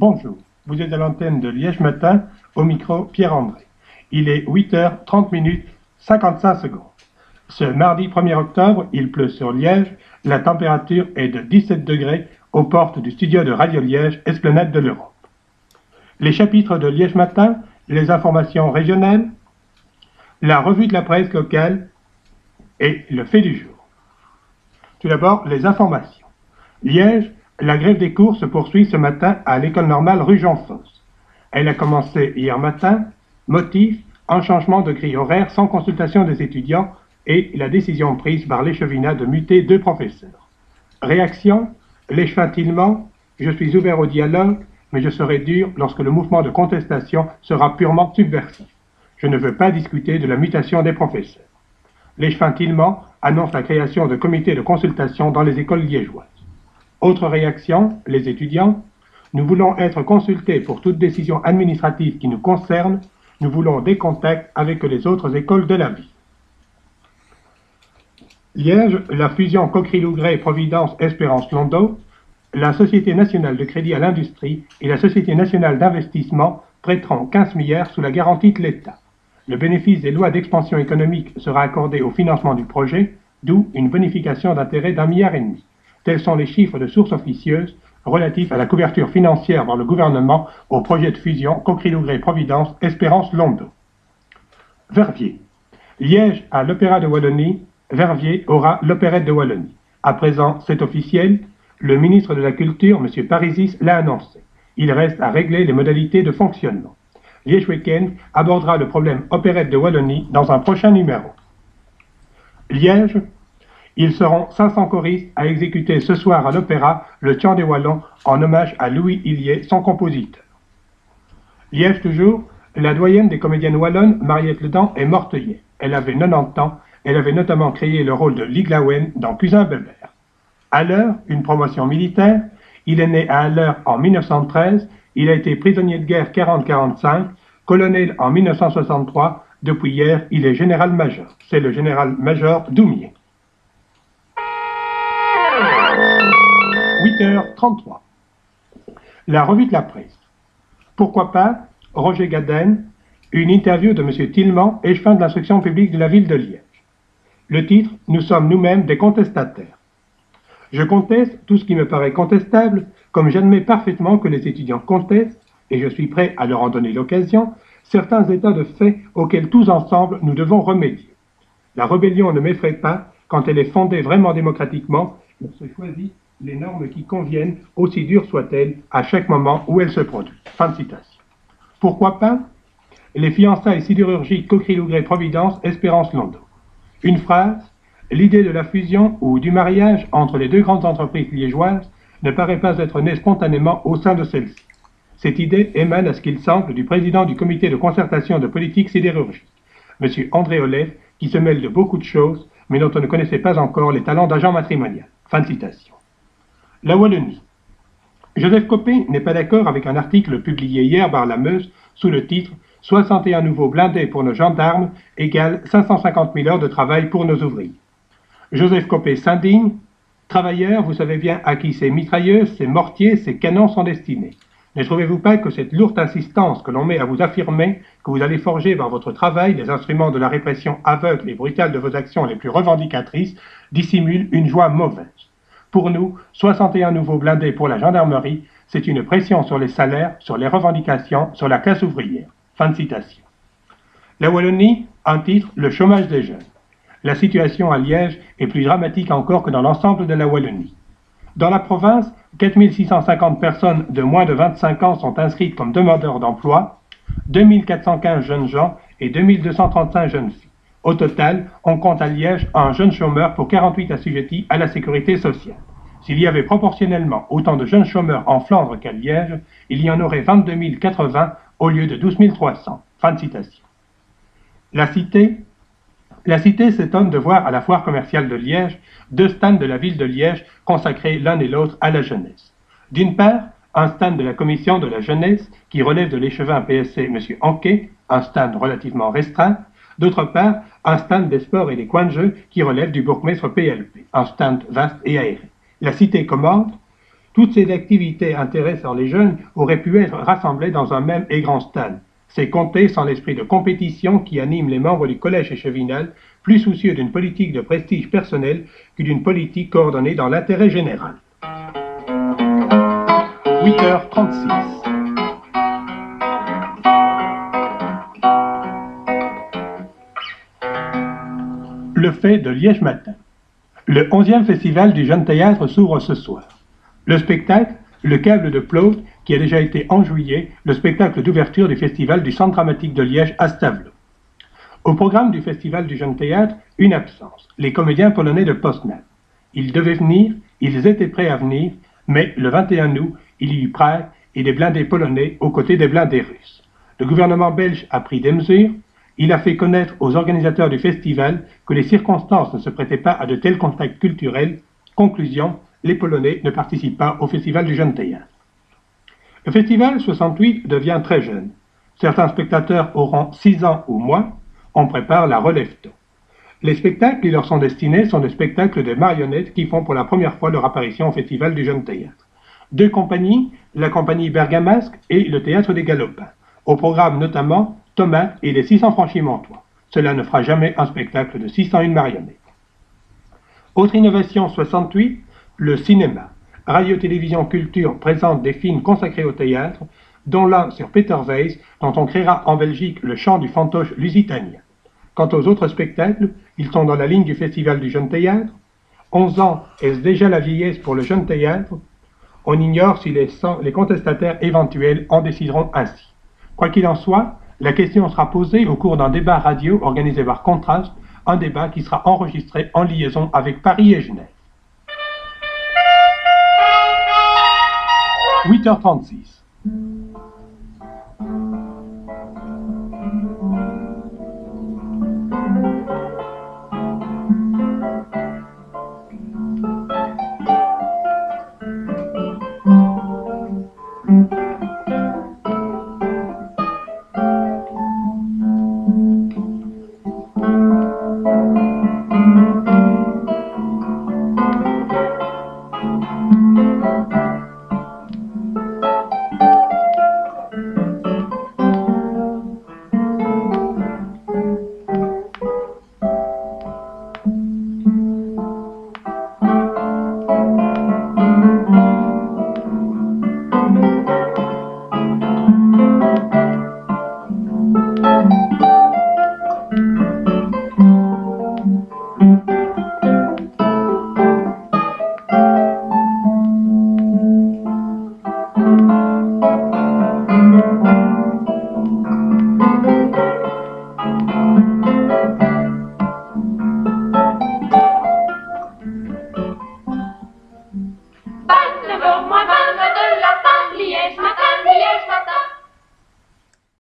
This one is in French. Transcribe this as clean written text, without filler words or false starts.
Bonjour, vous êtes à l'antenne de Liège Matin, au micro Pierre-André. Il est 8h30 55 secondes. Ce mardi 1er octobre, il pleut sur Liège, la température est de 17 degrés aux portes du studio de Radio Liège, Esplanade de l'Europe. Les chapitres de Liège Matin, les informations régionales, la revue de la presse locale et le fait du jour. Tout d'abord, les informations. Liège, la grève des cours se poursuit ce matin à l'école normale rue Jean-Fosse. Elle a commencé hier matin. Motif, un changement de grille horaire sans consultation des étudiants et la décision prise par l'échevinat de muter 2 professeurs. Réaction, l'échevin-tilement, je suis ouvert au dialogue, mais je serai dur lorsque le mouvement de contestation sera purement subversif. Je ne veux pas discuter de la mutation des professeurs. L'échevin-tilement annonce la création de comités de consultation dans les écoles liégeoises. Autre réaction, les étudiants. Nous voulons être consultés pour toute décision administrative qui nous concerne. Nous voulons des contacts avec les autres écoles de la ville. Liège, la fusion Coquery-Lougret, Providence, Espérance, Londeau, la Société nationale de crédit à l'industrie et la Société nationale d'investissement prêteront 15 milliards sous la garantie de l'État. Le bénéfice des lois d'expansion économique sera accordé au financement du projet, d'où une bonification d'intérêt d'1,5 milliard. Tels sont les chiffres de sources officieuses relatifs à la couverture financière par le gouvernement au projet de fusion Coquery-Lougret-Providence, Espérance-Londeau. Verviers. Liège a l'Opéra de Wallonie, Verviers aura l'Opérette de Wallonie. À présent, c'est officiel, le ministre de la Culture, M. Parisis, l'a annoncé. Il reste à régler les modalités de fonctionnement. Liège Week-end abordera le problème Opérette de Wallonie dans un prochain numéro. Liège, ils seront 500 choristes à exécuter ce soir à l'Opéra le Chant des Wallons en hommage à Louis Hillier, son compositeur. Liège toujours, la doyenne des comédiennes wallonnes, Mariette Ledan, est morte hier. Elle avait 90 ans, elle avait notamment créé le rôle de Liglawen dans Cousin Bébert. Haller, une promotion militaire, il est né à Haller en 1913, il a été prisonnier de guerre 40-45, colonel en 1963, depuis hier, il est général-major. C'est le général-major Doumier. 8h33. La revue de la presse. Pourquoi pas Roger Gaden, une interview de M. Tillement, échevin de l'instruction publique de la ville de Liège. Le titre, nous sommes nous-mêmes des contestataires. Je conteste tout ce qui me paraît contestable, comme j'admets parfaitement que les étudiants contestent, et je suis prêt à leur en donner l'occasion, certains états de fait auxquels tous ensemble nous devons remédier. La rébellion ne m'effraie pas quand elle est fondée vraiment démocratiquement, et se choisit les normes qui conviennent, aussi dures soient-elles, à chaque moment où elles se produisent. Fin de citation. Pourquoi pas les fiançailles sidérurgiques Coquery-Lougret-Providence, Espérance-Londeau. Une phrase, l'idée de la fusion ou du mariage entre les 2 grandes entreprises liégeoises ne paraît pas être née spontanément au sein de celle-ci. Cette idée émane à ce qu'il semble du président du comité de concertation de politique sidérurgique, M. André Olef, qui se mêle de beaucoup de choses, mais dont on ne connaissait pas encore les talents d'agent matrimonial. Fin de citation. La Wallonie. Joseph Copé n'est pas d'accord avec un article publié hier par la Meuse sous le titre « 61 nouveaux blindés pour nos gendarmes égale 550 000 heures de travail pour nos ouvriers ». Joseph Copé s'indigne. Travailleurs, vous savez bien à qui ces mitrailleuses, ces mortiers, ces canons sont destinés. Ne trouvez-vous pas que cette lourde insistance que l'on met à vous affirmer que vous allez forger par votre travail les instruments de la répression aveugle et brutale de vos actions les plus revendicatrices dissimule une joie mauvaise? Pour nous, 61 nouveaux blindés pour la gendarmerie, c'est une pression sur les salaires, sur les revendications, sur la classe ouvrière. Fin de citation. La Wallonie, un titre, le chômage des jeunes. La situation à Liège est plus dramatique encore que dans l'ensemble de la Wallonie. Dans la province, 4650 personnes de moins de 25 ans sont inscrites comme demandeurs d'emploi, 2415 jeunes gens et 2235 jeunes filles. Au total, on compte à Liège un jeune chômeur pour 48 assujettis à la sécurité sociale. S'il y avait proportionnellement autant de jeunes chômeurs en Flandre qu'à Liège, il y en aurait 22 080 au lieu de 12 300. Fin de citation. La Cité s'étonne de voir à la foire commerciale de Liège 2 stands de la ville de Liège consacrés l'un et l'autre à la jeunesse. D'une part, un stand de la commission de la jeunesse qui relève de l'échevin PSC M. Anquet, un stand relativement restreint. D'autre part, un stand des sports et des coins de jeu qui relève du bourgmestre PLP, un stand vaste et aéré. La Cité commande Toutes ces activités intéressant les jeunes auraient pu être rassemblées dans un même et grand stand. C'est compter sans l'esprit de compétition qui anime les membres du collège Échevinal, plus soucieux d'une politique de prestige personnel que d'une politique coordonnée dans l'intérêt général. 8h36. Le fait de Liège matin. Le 11e festival du Jeune Théâtre s'ouvre ce soir. Le spectacle, Le câble de Plaute, qui a déjà été en juillet, le spectacle d'ouverture du festival du Centre dramatique de Liège à Stavelot. Au programme du festival du Jeune Théâtre, une absence, les comédiens polonais de Poznań. Ils devaient venir, ils étaient prêts à venir, mais le 21 août, il y eut Prague et des blindés polonais aux côtés des blindés russes. Le gouvernement belge a pris des mesures. Il a fait connaître aux organisateurs du festival que les circonstances ne se prêtaient pas à de tels contacts culturels. Conclusion, les Polonais ne participent pas au festival du Jeune Théâtre. Le festival 68 devient très jeune. Certains spectateurs auront 6 ans ou moins. On prépare la relève tôt. Les spectacles qui leur sont destinés sont des spectacles de marionnettes qui font pour la première fois leur apparition au festival du Jeune Théâtre. 2 compagnies, la compagnie Bergamasque et le Théâtre des Galopins. Au programme notamment Thomas et les 600 franchis-montois. Cela ne fera jamais un spectacle de 601 marionnettes. Autre innovation 68, le cinéma. Radio-Télévision Culture présente des films consacrés au théâtre, dont l'un sur Peter Weiss, dont on créera en Belgique le chant du fantoche lusitanien. Quant aux autres spectacles, ils sont dans la ligne du Festival du Jeune Théâtre. 11 ans, est-ce déjà la vieillesse pour le Jeune Théâtre? On ignore si les contestataires éventuels en décideront ainsi. Quoi qu'il en soit, la question sera posée au cours d'un débat radio organisé par Contraste, un débat qui sera enregistré en liaison avec Paris et Genève. 8h36.